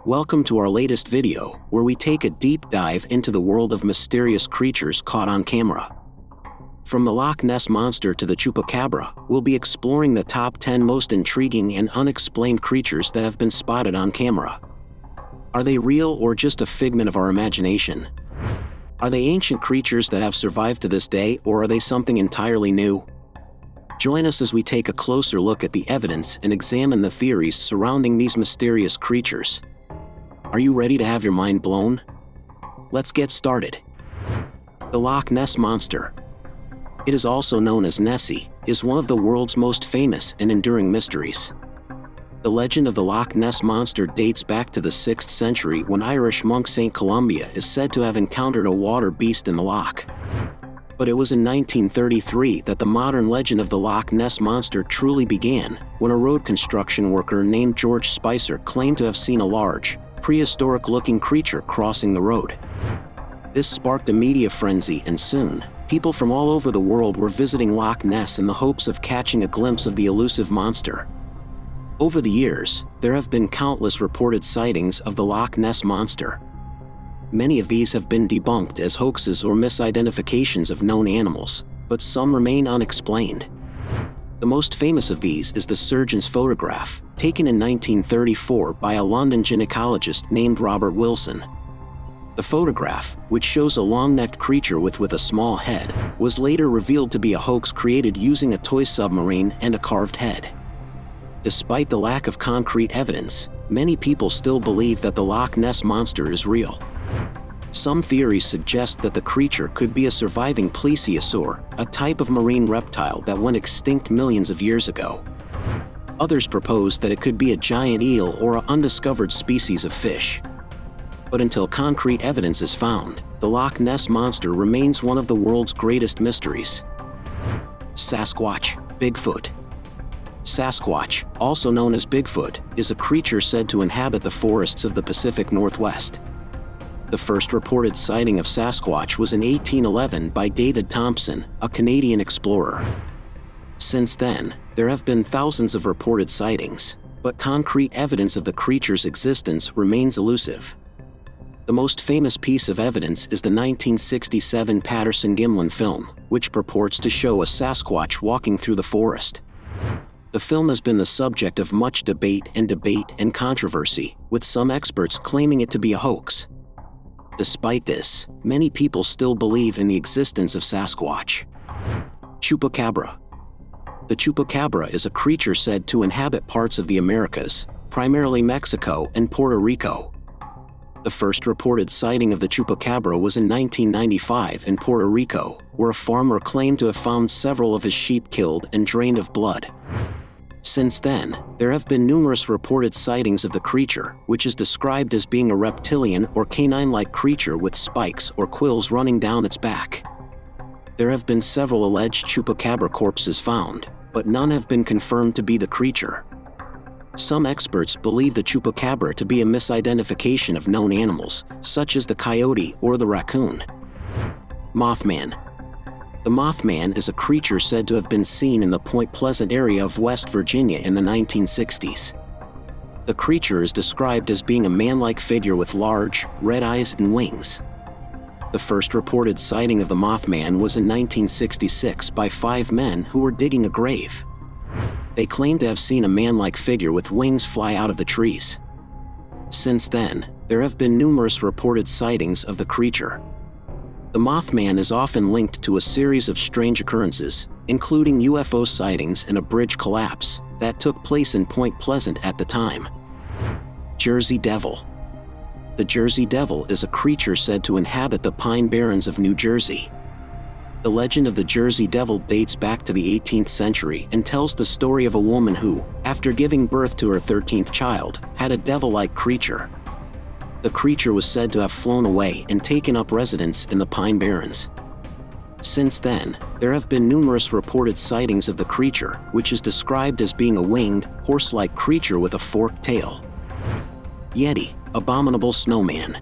Welcome to our latest video, where we take a deep dive into the world of mysterious creatures caught on camera. From the Loch Ness Monster to the Chupacabra, we'll be exploring the top 10 most intriguing and unexplained creatures that have been spotted on camera. Are they real or just a figment of our imagination? Are they ancient creatures that have survived to this day, or are they something entirely new? Join us as we take a closer look at the evidence and examine the theories surrounding these mysterious creatures. Are you ready to have your mind blown? Let's get started. The Loch Ness Monster. It is also known as Nessie, is one of the world's most famous and enduring mysteries. The legend of the Loch Ness Monster dates back to the 6th century, when Irish monk St. Columba is said to have encountered a water beast in the loch. But it was in 1933 that the modern legend of the Loch Ness Monster truly began, when a road construction worker named George Spicer claimed to have seen a large, prehistoric-looking creature crossing the road. This sparked a media frenzy, and soon, people from all over the world were visiting Loch Ness in the hopes of catching a glimpse of the elusive monster. Over the years, there have been countless reported sightings of the Loch Ness Monster. Many of these have been debunked as hoaxes or misidentifications of known animals, but some remain unexplained. The most famous of these is the surgeon's photograph, taken in 1934 by a London gynecologist named Robert Wilson. The photograph, which shows a long-necked creature with a small head, was later revealed to be a hoax created using a toy submarine and a carved head. Despite the lack of concrete evidence, many people still believe that the Loch Ness Monster is real. Some theories suggest that the creature could be a surviving plesiosaur, a type of marine reptile that went extinct millions of years ago. Others propose that it could be a giant eel or an undiscovered species of fish. But until concrete evidence is found, the Loch Ness Monster remains one of the world's greatest mysteries. Sasquatch, Bigfoot. Sasquatch, also known as Bigfoot, is a creature said to inhabit the forests of the Pacific Northwest. The first reported sighting of Sasquatch was in 1811 by David Thompson, a Canadian explorer. Since then, there have been thousands of reported sightings, but concrete evidence of the creature's existence remains elusive. The most famous piece of evidence is the 1967 Patterson-Gimlin film, which purports to show a Sasquatch walking through the forest. The film has been the subject of much debate and controversy, with some experts claiming it to be a hoax. Despite this, many people still believe in the existence of Sasquatch. Chupacabra. The Chupacabra is a creature said to inhabit parts of the Americas, primarily Mexico and Puerto Rico. The first reported sighting of the Chupacabra was in 1995 in Puerto Rico, where a farmer claimed to have found several of his sheep killed and drained of blood. Since then, there have been numerous reported sightings of the creature, which is described as being a reptilian or canine-like creature with spikes or quills running down its back. There have been several alleged Chupacabra corpses found, but none have been confirmed to be the creature. Some experts believe the Chupacabra to be a misidentification of known animals, such as the coyote or the raccoon. Mothman. The Mothman is a creature said to have been seen in the Point Pleasant area of West Virginia in the 1960s. The creature is described as being a man-like figure with large, red eyes and wings. The first reported sighting of the Mothman was in 1966 by 5 men who were digging a grave. They claimed to have seen a man-like figure with wings fly out of the trees. Since then, there have been numerous reported sightings of the creature. The Mothman is often linked to a series of strange occurrences, including UFO sightings and a bridge collapse, that took place in Point Pleasant at the time. Jersey Devil. The Jersey Devil is a creature said to inhabit the Pine Barrens of New Jersey. The legend of the Jersey Devil dates back to the 18th century and tells the story of a woman who, after giving birth to her 13th child, had a devil-like creature. The creature was said to have flown away and taken up residence in the Pine Barrens. Since then, there have been numerous reported sightings of the creature, which is described as being a winged, horse-like creature with a forked tail. Yeti, Abominable Snowman.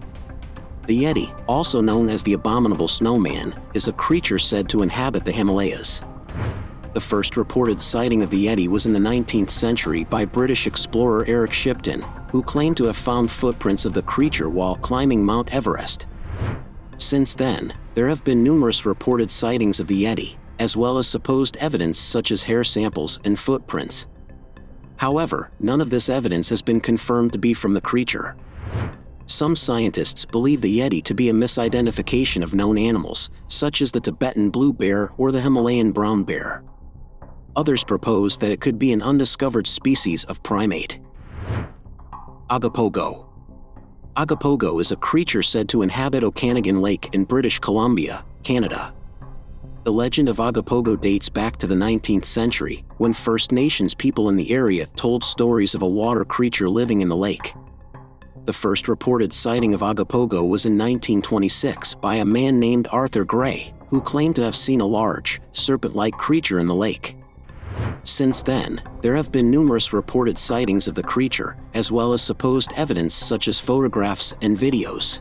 The Yeti, also known as the Abominable Snowman, is a creature said to inhabit the Himalayas. The first reported sighting of the Yeti was in the 19th century by British explorer Eric Shipton, who claimed to have found footprints of the creature while climbing Mount Everest. Since then, there have been numerous reported sightings of the Yeti, as well as supposed evidence such as hair samples and footprints. However, none of this evidence has been confirmed to be from the creature. Some scientists believe the Yeti to be a misidentification of known animals, such as the Tibetan blue bear or the Himalayan brown bear. Others propose that it could be an undiscovered species of primate. Agapogo. Agapogo is a creature said to inhabit Okanagan Lake in British Columbia, Canada. The legend of Agapogo dates back to the 19th century, when First Nations people in the area told stories of a water creature living in the lake. The first reported sighting of Agapogo was in 1926 by a man named Arthur Gray, who claimed to have seen a large, serpent-like creature in the lake. Since then, there have been numerous reported sightings of the creature, as well as supposed evidence such as photographs and videos.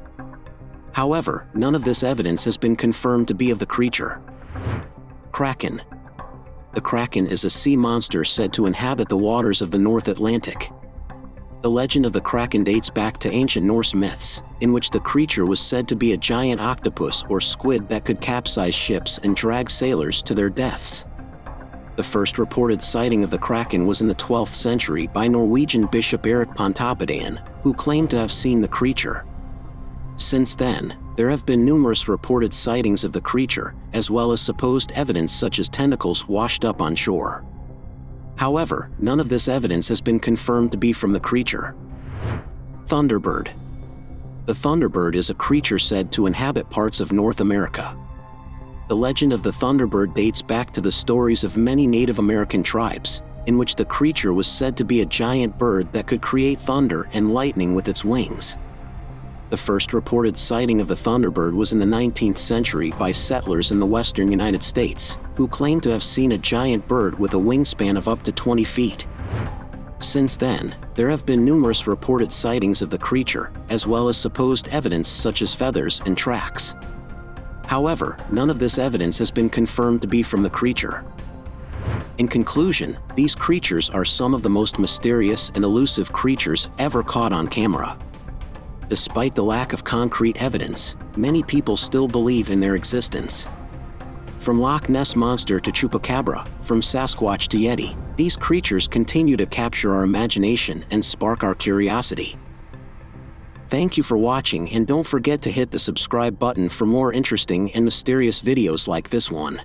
However, none of this evidence has been confirmed to be of the creature. Kraken. The kraken is a sea monster said to inhabit the waters of the North Atlantic. The legend of the kraken dates back to ancient Norse myths, in which the creature was said to be a giant octopus or squid that could capsize ships and drag sailors to their deaths. The first reported sighting of the kraken was in the 12th century by Norwegian Bishop Erik Pontoppidan, who claimed to have seen the creature. Since then, there have been numerous reported sightings of the creature, as well as supposed evidence such as tentacles washed up on shore. However, none of this evidence has been confirmed to be from the creature. Thunderbird. The thunderbird is a creature said to inhabit parts of North America. The legend of the thunderbird dates back to the stories of many Native American tribes, in which the creature was said to be a giant bird that could create thunder and lightning with its wings. The first reported sighting of the thunderbird was in the 19th century by settlers in the western United States, who claimed to have seen a giant bird with a wingspan of up to 20 feet. Since then, there have been numerous reported sightings of the creature, as well as supposed evidence such as feathers and tracks. However, none of this evidence has been confirmed to be from the creature. In conclusion, these creatures are some of the most mysterious and elusive creatures ever caught on camera. Despite the lack of concrete evidence, many people still believe in their existence. From Loch Ness Monster to Chupacabra, from Sasquatch to Yeti, these creatures continue to capture our imagination and spark our curiosity. Thank you for watching, and don't forget to hit the subscribe button for more interesting and mysterious videos like this one.